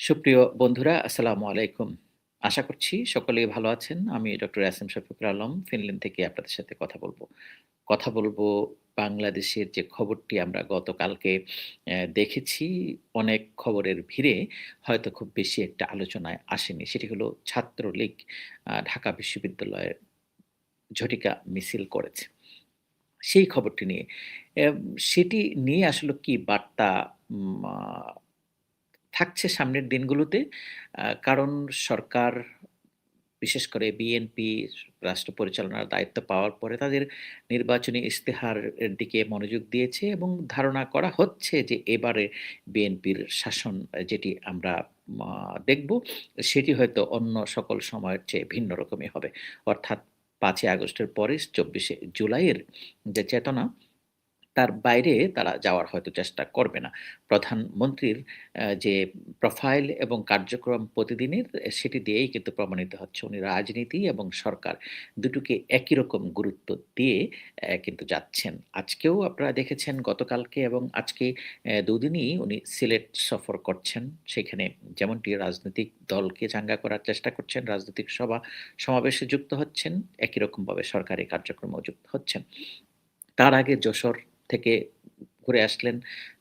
সুপ্রিয় বন্ধুরা, আসসালামু আলাইকুম। আশা করছি সকলেই ভালো আছেন। আমি doctor S M Shafiqur Alam Finland থেকে আপনাদের সাথে কথা বলব। কথা বলব বাংলাদেশের যে খবরটি আমরা গতকালকে দেখেছি, অনেক খবরের ভিড়ে হয়তো খুব বেশি একটা আলোচনায় আসেনি। সেটি হলো ছাত্রলীগ ঢাকা বিশ্ববিদ্যালয়ে ঝটিকা মিছিল করেছে। সেই খবরটি নিয়ে। এম সেটি নিয়ে আসলে কি বার্তা উম আ থাকছে সামনের দিনগুলোতে। কারণ সরকার বিশেষ করে বিএনপি রাষ্ট্র পরিচালনার দায়িত্ব পাওয়ার পরে তাদের নির্বাচনী ইশতেহারের দিকে মনোযোগ দিয়েছে এবং ধারণা করা হচ্ছে যে এবারে বিএনপির শাসন যেটি আমরা আ দেখব সেটি হয়তো অন্য সকল সময়ের চেয়ে ভিন্ন রকমই হবে। অর্থাৎ ৫ই আগস্টের পরে ২৪শে জুলাইয়ের যে চেতনা তার বাইরে তারা যাওয়ার হয়তো চেষ্টা করবে না। প্রধানমন্ত্রীর যে প্রোফাইল এবং কার্যক্রম প্রতিদিনের সেটি দিয়েই কিন্তু প্রমাণিত হচ্ছে উনি রাজনীতি এবং সরকার দুটোকে একই রকম গুরুত্ব দিয়ে কিন্তু যাচ্ছেন। আজকেও আপনারা দেখেছেন গতকালকে এবং আজকে ২ দিনই উনি সিলেট সফর করছেন। সেখানে যেমনটি রাজনৈতিক দলকে চাঙ্গা করার চেষ্টা করছেন, রাজনৈতিক সমাবেশে যুক্ত হচ্ছেন, একই রকমভাবে সরকারি কার্যক্রমেও যুক্ত হচ্ছেন। তার আগে যশোর থেকে ঘুরে আসলেন।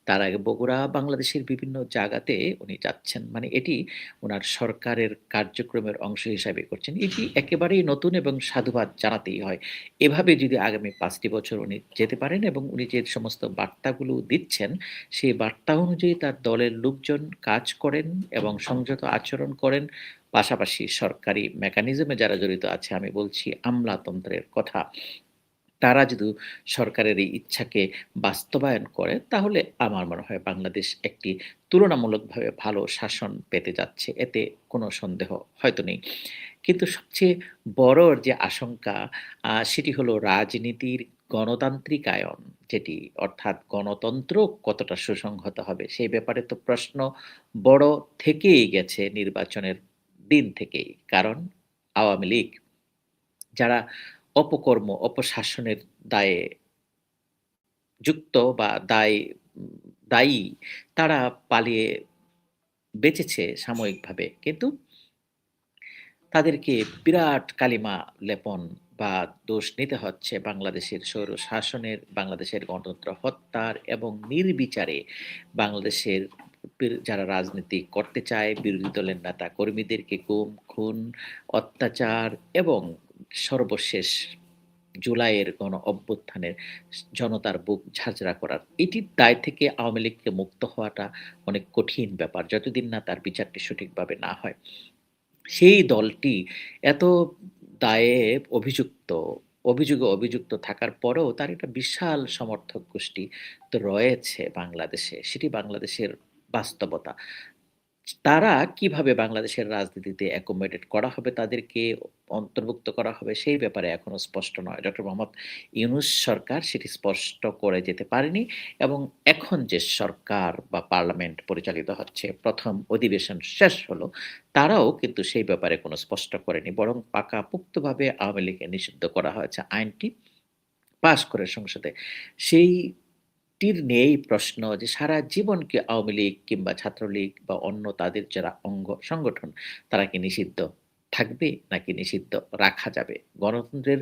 তার আগে বগুড়া, বাংলাদেশের বিভিন্ন জায়গাতে উনি যাচ্ছেন। মানে এটি উনার সরকারের কার্যক্রমের অংশ হিসাবে করছেন। এটি একেবারেই নতুন এবং সাধুবাদ জানাতেই হয়। এভাবে যদি আগামী ৫ টি বছর উনি যেতে পারেন এবং উনি যে সমস্ত বার্তাগুলো দিচ্ছেন, সেই বার্তা অনুযায়ী তার দলের লোকজন কাজ করেন এবং সংযত আচরণ করেন। পাশাপাশি সরকারি মেকানিজমে যারা জড়িত আছে, আমি বলছি আমলাতন্ত্রের কথা। তারা যদি সরকারের এই ইচ্ছাকে বাস্তবায়ন করে, তাহলে আমার মনে হয় বাংলাদেশ একটি তুলনামূলকভাবে ভালো শাসন পেতে যাচ্ছে। এতে কোনো সন্দেহ হয়তো নেই। কিন্তু সবচেয়ে বড় যে আশঙ্কা সেটি হলো রাজনীতির গণতান্ত্রিকায়ন যেটি অর্থাৎ গণতন্ত্র কতটা সুসংহত হবে সেই ব্যাপারে তো প্রশ্ন বড় থেকেই গেছে নির্বাচনের দিন থেকেই। কারণ আওয়ামী লীগ যারা অপকর্ম, অপশাসনের দায়ে যুক্ত বা দায়ী, তারা পালিয়ে বেঁচেছে সাময়িকভাবে। কিন্তু তাদেরকে বিরাট কালিমা লেপন বা দোষ নিতে হচ্ছে বাংলাদেশের স্বৈরশাসনের, বাংলাদেশের গণতন্ত্র হত্যার এবং নির্বিচারে বাংলাদেশের যারা রাজনীতি করতে চায়, বিরোধী দলের নেতা কর্মীদেরকে গুম, খুন, অত্যাচার এবং সর্বশেষ জুলাইয়ের অভ্যুত্থানের জনতার বুক ঝাঁঝরা করার। এটির দায় থেকে আওয়ামী লীগকে মুক্ত হওয়াটা অনেক কঠিন ব্যাপার। যতদিন না তার বিচারটি সঠিকভাবে না হয়। সেই দলটি এত দায়ে অভিযুক্ত, অভিযোগে অভিযুক্ত থাকার পরেও তার একটা বিশাল সমর্থক গোষ্ঠী তো রয়েছে বাংলাদেশে। সেটি বাংলাদেশের বাস্তবতা। তারা কিভাবে বাংলাদেশের রাজনীতিতে accomodate করা হবে, তাদেরকে অন্তর্ভুক্ত করা হবে সেই ব্যাপারে এখনো স্পষ্ট নয়। ডক্টর মোহাম্মদ ইউনূস সরকার সেটি স্পষ্ট করে যেতে পারেনি এবং এখন যে সরকার বা পার্লামেন্ট পরিচালিত হচ্ছে, ১ম অধিবেশন শেষ হলো, তারাও কিন্তু সেই ব্যাপারে কোনো স্পষ্ট করেনি। বরং পাকাপোক্তভাবে আওয়ামী লীগকে নিষিদ্ধ করা হয়েছে। আইনটি পাস করে সংসদে। সেইটির নিয়েই প্রশ্ন যে সারা জীবন কি আওয়ামী লীগ কিংবা ছাত্রলীগ বা অন্য তাদের যারা সংগঠন তারা কি নিষিদ্ধ থাকবে নাকি নিষিদ্ধ রাখা যাবে? গণতন্ত্রের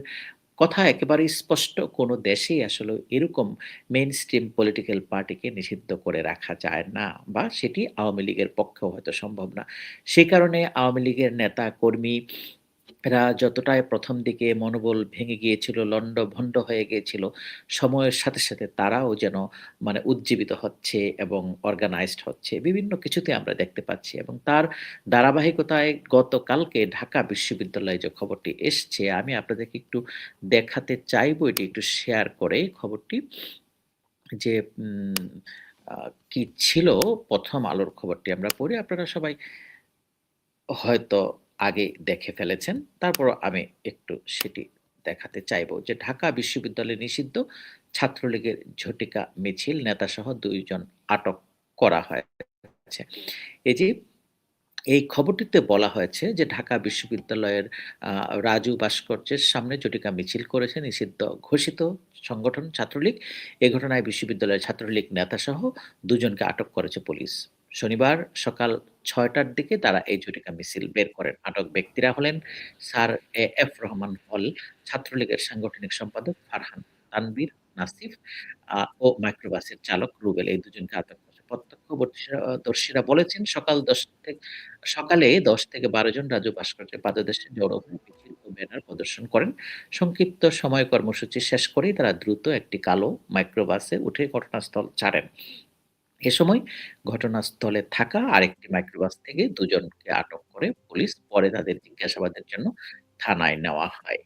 কথা একেবারেই স্পষ্ট কোনো দেশেই আসলে এরকম মেইনস্ট্রিম পলিটিক্যাল পার্টিকে নিষিদ্ধ করে রাখা যায় না বা সেটি আওয়ামী লীগের পক্ষেও হয়তো সম্ভব না। সে কারণে আওয়ামী লীগের নেতা কর্মী এরা যতটাই ১ম দিকে মনোবল ভেঙে গিয়েছিল, লন্ডভন্ড হয়ে গিয়েছিল, সময়ের সাথে, সাথে তারাও যেন মানে উজ্জীবিত হচ্ছে এবং অর্গানাইজড হচ্ছে। বিভিন্ন কিছুতে আমরা দেখতে পাচ্ছি এবং তার ধারাবাহিকতায় গতকালকে ঢাকা বিশ্ববিদ্যালয়ে যে খবরটি এসছে, আমি আপনাদেরকে একটু দেখাতে চাইবো এটি একটু শেয়ার করে খবরটি যে উম আ কি ছিল ১ম আলোর খবরটি আমরা পড়ি। আপনারা সবাই হয়তো আগে দেখে ফেলেছেন। তারপরও আমি একটু সেটি দেখাতে চাইবো যে ঢাকা বিশ্ববিদ্যালয়ে নিষিদ্ধ ছাত্রলীগের ঝটিকা মিছিল নেতাসহ ২ জন আটক করা হয়েছে। এই যে এই খবরটিতে বলা হয়েছে যে ঢাকা বিশ্ববিদ্যালয়ের আ রাজু ভাস্কর্যের সামনে ঝটিকা মিছিল করেছে নিষিদ্ধ ঘোষিত সংগঠন ছাত্রলীগ। এ ঘটনায় বিশ্ববিদ্যালয়ের ছাত্রলীগ নেতাসহ ২ জনকে আটক করেছে পুলিশ। শনিবার সকাল ৬টার দিকে তারা এই ঝটিকা মিছিল বের করেন। আটক ব্যক্তিরা হলেন স্যার এ.এফ রহমান হল, ছাত্রলীগের সাংগঠনিক সম্পাদক ফারহান তানভীর নাসিফ ও মাইক্রোবাসের চালক রুবেল। এই দুজনকে আটক করেছে। দর্শীরা বলেছেন সকালে ১০ থেকে ১২ জন রাজু ভাস্কর্যের পাদদেশে জড়ো হয়ে মিছিল ও ব্যানার প্রদর্শন করেন। সংক্ষিপ্ত সময় কর্মসূচি শেষ করেই তারা দ্রুত একটি কালো মাইক্রোবাসে উঠে ঘটনাস্থল ছাড়েন। এ সময় ঘটনাস্থলে থাকা আরেকটি মাইক্রোবাস থেকে দুজনকে আটক করে পুলিশ। পরে তাদের জিজ্ঞাসাবাদের জন্য থানায় নেওয়া হয়।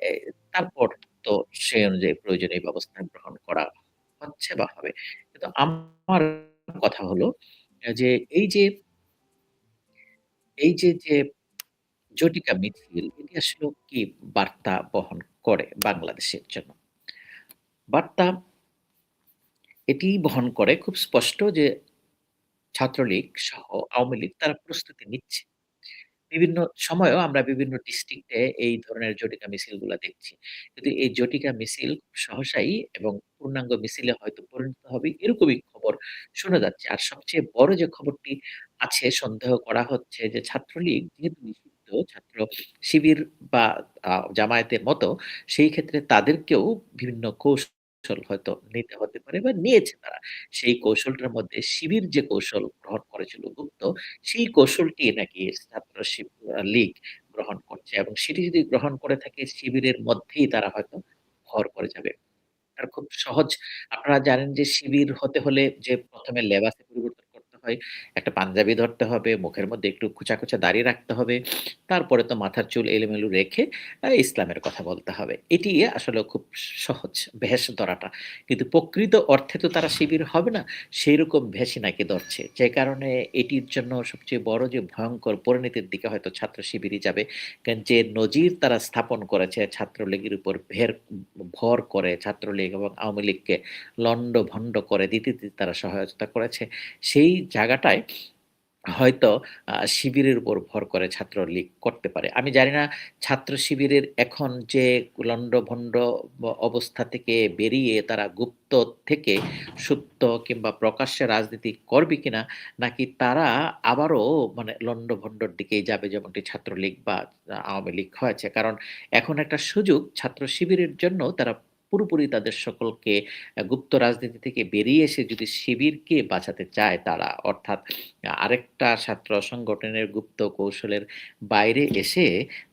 এ তারপর তো সেই অনুযায়ী প্রয়োজনীয় ব্যবস্থা গ্রহণ করা হচ্ছে বা হবে। কিন্তু আমার কথা হলো যে এই যে এই যে ঝটিকা মিছিল এটি আসলে কি বার্তা বহন করে বাংলাদেশের জন্য? বার্তা এটি বহন করে খুব স্পষ্ট যে ছাত্রলীগ সহ আওয়ামী লীগ তারা প্রস্তুতি নিচ্ছে। বিভিন্ন সময়েও আমরা বিভিন্ন ডিস্ট্রিক্টে এই ধরনের জটিকা মিছিলগুলা দেখছি। কিন্তু এই জটিকা মিছিল সহসাই এবং পূর্ণাঙ্গ মিছিলে হয়তো পরিণত হবে এরকমই খবর শোনা যাচ্ছে। আর সবচেয়ে বড় যে খবরটি আছে সন্দেহ করা হচ্ছে যে ছাত্রলীগ যেহেতু নিষিদ্ধ ছাত্র শিবির বা জামায়াতের মতো সেই ক্ষেত্রে তাদেরকেও বিভিন্ন কৌশল হয়তো নিতে হতে পারে বা নিয়েছে তারা। সেই কৌশলটার মধ্যে শিবির যে কৌশল গ্রহণ করেছিল গুপ্ত সেই কৌশলটি নাকি ছাত্র লীগ গ্রহণ করছে এবং সেটি যদি গ্রহণ করে থাকে শিবিরের মধ্যেই তারা হয়তো ভর করে যাবে। আর খুব সহজ আপনারা জানেন যে শিবির হতে হলে যে ১ম এ লেবাসে পরিবর্তন করতে হয়। একটা পাঞ্জাবি ধরতে হবে, মুখের মধ্যে একটু খোঁচা, খোঁচা দাড়ি রাখতে হবে। তারপরে তো মাথার চুল এলোমেলো রেখে ইসলামের কথা বলতে হবে। এটি আসলে খুব সহজ ভেষ ধরাটা। কিন্তু প্রকৃত অর্থে তো তারা শিবির হবে না। সেইরকম ভেষই নাকি ধরছে। যে কারণে এটির জন্য সবচেয়ে বড় যে ভয়ংকর পরিণতির দিকে হয়তো ছাত্র শিবিরই যাবে। যে নজির তারা স্থাপন করেছে ছাত্রলীগের উপর ভর করে ছাত্রলীগ এবং আওয়ামী লীগকে লন্ডভন্ড করে দিতে তারা সহায়তা করেছে। সেই জায়গাটায় হয়তো শিবিরের উপর ভর করে ছাত্রলীগ করতে পারে। আমি জানি না ছাত্র শিবিরের এখন যে লন্ডভন্ড অবস্থা থেকে বেরিয়ে তারা গুপ্ত থেকে সুপ্ত কিংবা প্রকাশ্যে রাজনীতি করবে কিনা? নাকি তারা আবারও মানে লন্ডভন্ডর দিকেই যাবে যেমনটি ছাত্রলীগ বা আওয়ামী লীগ হয়েছে। কারণ এখন একটা সুযোগ ছাত্র শিবিরের জন্য তারা পুরোপুরি তাদের সকলকে গুপ্ত রাজনীতি থেকে বেরিয়ে এসে যদি শিবিরকে বাঁচাতে চায় তারা অর্থাৎ আরেকটা ছাত্র সংগঠনের গুপ্ত কৌশলের বাইরে এসে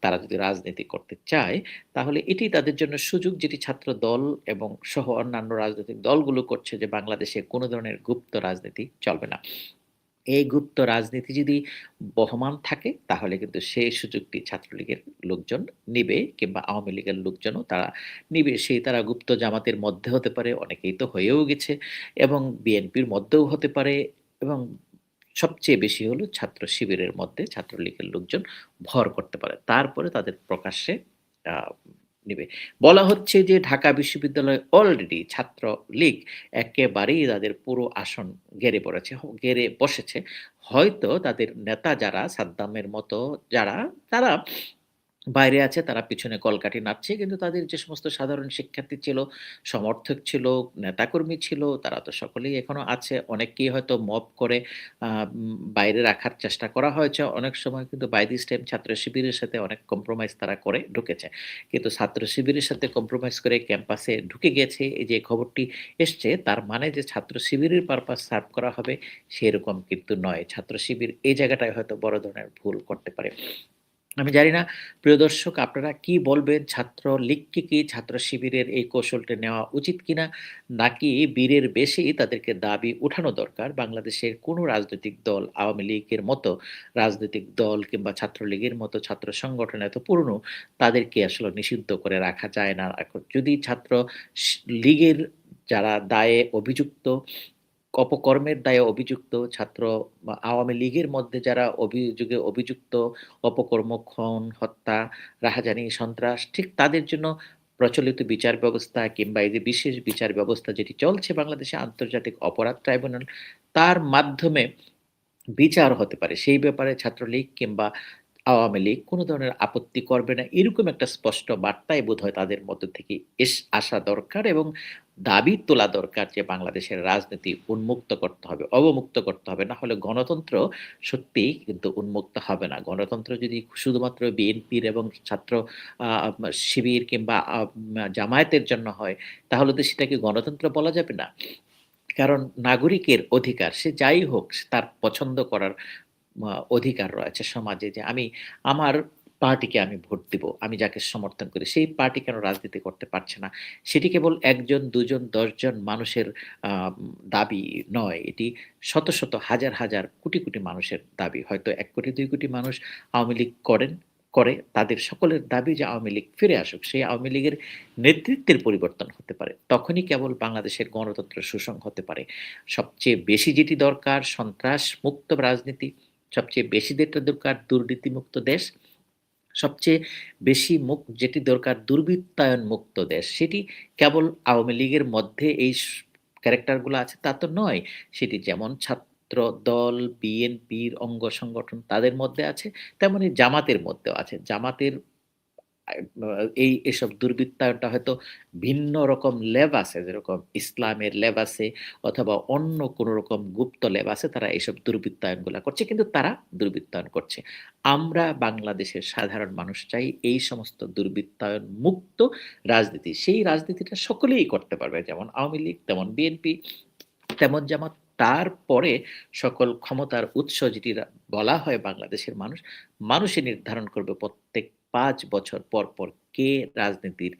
তারা যদি রাজনীতি করতে চায়, তাহলে এটি তাদের জন্য সুযোগ যেটি ছাত্র দল এবং সহ অন্যান্য রাজনৈতিক দলগুলো করছে যে বাংলাদেশে কোনো ধরনের গুপ্ত রাজনীতি চলবে না। এই গুপ্ত রাজনীতি যদি বহমান থাকে তাহলে কিন্তু সেই সুযোগটি ছাত্রলীগের লোকজন নিবে কিংবা আওয়ামী লীগের লোকজনও তারা নিবে। সেই তারা গুপ্ত জামাতের মধ্যে হতে পারে, অনেকেই তো হয়েও গেছে এবং বিএনপির মধ্যেও হতে পারে এবং সবচেয়ে বেশি হলো ছাত্র শিবিরের মধ্যে ছাত্রলীগের লোকজন ভর করতে পারে। তারপরে তাদের প্রকাশ্যে আ নিবে। বলা হচ্ছে যে ঢাকা বিশ্ববিদ্যালয়ে অলরেডি ছাত্রলীগ একেবারেই তাদের পুরো আসন ঘেরে বসেছে। হয়তো তাদের নেতা যারা সাদ্দামের মতো যারা তারা বাইরে আছে তারা পিছনে কলকাঠি নাড়ছে। কিন্তু তাদের যে সমস্ত সাধারণ শিক্ষার্থী ছিল, সমর্থক ছিল, নেতাকর্মী ছিল তারা তো সকলেই এখনো আছে। অনেককেই হয়তো মব করে বাইরে রাখার চেষ্টা করা হয়েছে। অনেক সময় কিন্তু বাই দিস টাইম ছাত্র শিবিরের সাথে অনেক কম্প্রোমাইজ তারা করে ঢুকেছে। কিন্তু ছাত্র শিবিরের সাথে কম্প্রোমাইজ করে ক্যাম্পাসে ঢুকে গিয়েছে এই যে খবরটি এসছে তার মানে যে ছাত্র শিবিরের পারপাস সার্ভ করা হবে সেরকম কিন্তু নয়। ছাত্র শিবির এই জায়গাটায় হয়তো বড় ধরনের ভুল করতে পারে। আমি জানি না প্রিয় দর্শক আপনারা কি বলবেন? ছাত্রলীগকে কি ছাত্র শিবিরের এই কৌশলটা নেওয়া উচিত কিনা? নাকি বীরের বেশি তাদেরকে দাবি উঠানো দরকার? বাংলাদেশের কোনো রাজনৈতিক দল আওয়ামী লীগের মতো রাজনৈতিক দল কিংবা ছাত্রলীগের মতো ছাত্র সংগঠন এত পুরনো তাদেরকে আসলে নিষিদ্ধ করে রাখা যায় না। এখন যদি ছাত্র লীগের যারা দায়ে অভিযুক্ত অপকর্মের দায়ে অভিযুক্ত ছাত্র বা আওয়ামী লীগের মধ্যে যারা অভিযোগে অভিযুক্ত অপকর্ম, খুন, হত্যা, রাহাজানি, সন্ত্রাস ঠিক তাদের জন্য প্রচলিত বিচার ব্যবস্থা কিংবা এই যে বিশেষ বিচার ব্যবস্থা যেটি চলছে বাংলাদেশে আন্তর্জাতিক অপরাধ ট্রাইব্যুনাল তার মাধ্যমে বিচার হতে পারে। সেই ব্যাপারে ছাত্রলীগ কিংবা আওয়ামী লীগ কোন ধরনের আপত্তি করবে না। এরকম একটা স্পষ্ট বার্তাই বোধহয় তাদের মধ্য থেকে আসা দরকার এবং দাবি তোলা দরকার যে বাংলাদেশের রাজনীতি উন্মুক্ত করতে হবে, অবমুক্ত করতে হবে। না হলে গণতন্ত্র সত্যিই কিন্তু উন্মুক্ত হবে না। গণতন্ত্র যদি শুধুমাত্র বিএনপির এবং ছাত্র আ শিবির কিংবা জামায়াতের জন্য হয়, তাহলে তো সেটাকে গণতন্ত্র বলা যাবে না। কারণ নাগরিকের অধিকার সে যাই হোক তার পছন্দ করার অধিকার রয়েছে সমাজে যে আমি আমার পার্টিকে আমি ভোট দিব। আমি যাকে সমর্থন করি সেই পার্টি কেন রাজনীতি করতে পারছে না? সেটি কেবল ১ জন, ২ জন, ১০ জন মানুষের দাবি নয়। এটি শত, শত, হাজার, হাজার, কোটি, কোটি মানুষের দাবি। হয়তো ১ কোটি, ২ কোটি মানুষ আওয়ামী লীগ করে তাদের সকলের দাবি যে আওয়ামী লীগ ফিরে আসুক। সেই আওয়ামী লীগের নেতৃত্বের পরিবর্তন হতে পারে। তখনই কেবল বাংলাদেশের গণতন্ত্র সুষম হতে পারে। সবচেয়ে বেশি যেটি দরকার সন্ত্রাস মুক্ত রাজনীতি, সবচেয়ে বেশি যেটা দরকার দুর্নীতিমুক্ত দেশ, সবচেয়ে বেশি যেটি দরকার দুর্বৃত্তায়ন মুক্ত দেশ। সেটি কেবল আওয়ামী লীগের মধ্যে এই ক্যারেক্টার গুলো আছে তা তো নয়। সেটি যেমন ছাত্র দল, বিএনপির অঙ্গ সংগঠন তাদের মধ্যে আছে, তেমনি জামাতের মধ্যেও আছে। জামাতের আ আ এসব দুর্বৃত্তায়নটা হয়তো ভিন্ন রকম লেভ আছে। যেরকম ইসলামের লেভ আছে অথবা অন্য কোন রকম গুপ্ত লেভ আছে। তারা এসব দুর্বৃত্তায়নগুলা করছে। কিন্তু তারা দুর্বৃত্তায়ন করছে। আমরা বাংলাদেশের সাধারণ মানুষ চাই এই সমস্ত দুর্বৃত্তায়ন মুক্ত রাজনীতি। সেই রাজনীতিটা সকলেই করতে পারবে। যেমন আওয়ামী লীগ, তেমন বিএনপি, তেমন জামাত। তারপরে সকল ক্ষমতার উৎস যেটি বলা হয় বাংলাদেশের মানুষ, মানুষই নির্ধারণ করবে প্রত্যেক ৫ বছর পর, পর কে রাজনীতির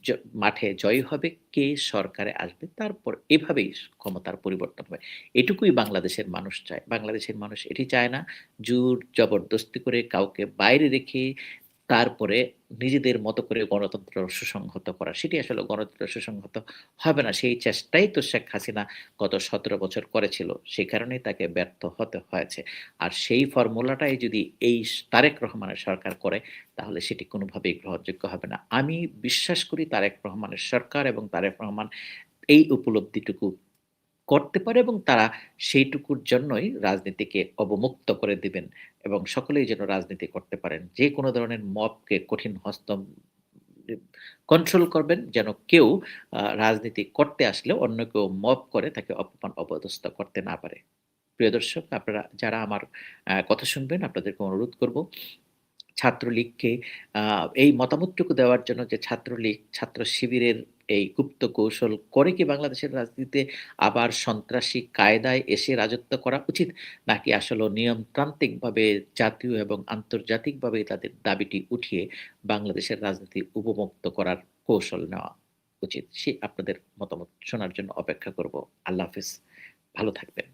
জ মাঠে জয়ী হবে, কে সরকারে আসবে। তারপর এভাবেই ক্ষমতার পরিবর্তন হয়। এটুকুই বাংলাদেশের মানুষ চায়। বাংলাদেশের মানুষ এটি চায় না জোর জবরদস্তি করে কাউকে বাইরে রেখে তারপরে নিজেদের মতো করে গণতন্ত্র সুসংহত করা। সেটি আসলে গণতন্ত্র সুসংহত হবে না। সেই চেষ্টাই তো শেখ হাসিনা গত ১৭ বছর করেছিল। সে কারণেই তাকে ব্যর্থ হতে হয়েছে। আর সেই ফর্মুলাটাই যদি এই তারেক রহমানের সরকার করে তাহলে সেটি কোনোভাবেই গ্রহণযোগ্য হবে না। আমি বিশ্বাস করি তারেক রহমানের সরকার এবং তারেক রহমান এই উপলব্ধিটুকু করতে পারে এবং তারা সেইটুকুর জন্যই রাজনীতিকে অবমুক্ত করে দিবেন এবং সকলেই যেন রাজনীতি করতে পারেন। যেকোনো ধরনের মবকে কঠিন হস্ত কন্ট্রোল করবেন যেন কেউ রাজনীতি করতে আসলেও অন্য কেউ মব করে তাকে অপমান অপদস্থ করতে না পারে। প্রিয় দর্শক আপনারা যারা আমার কথা শুনবেন আপনাদেরকে অনুরোধ করব ছাত্রলীগকে আ এই মতামতটুকু দেওয়ার জন্য যে ছাত্রলীগ, ছাত্র শিবিরের এই গুপ্ত কৌশল করে কি বাংলাদেশের রাজনীতিতে আবার সন্ত্রাসী কায়দায় এসে রাজত্ব করা উচিত? নাকি আসলেও নিয়মতান্ত্রিকভাবে জাতীয় এবং আন্তর্জাতিকভাবে তাদের দাবিটি উঠিয়ে বাংলাদেশের রাজনীতি উপমুক্ত করার কৌশল নেওয়া উচিত? আপনাদের মতামত শোনার জন্য অপেক্ষা করব। আল্লাহ হাফেজ। ভালো থাকবেন।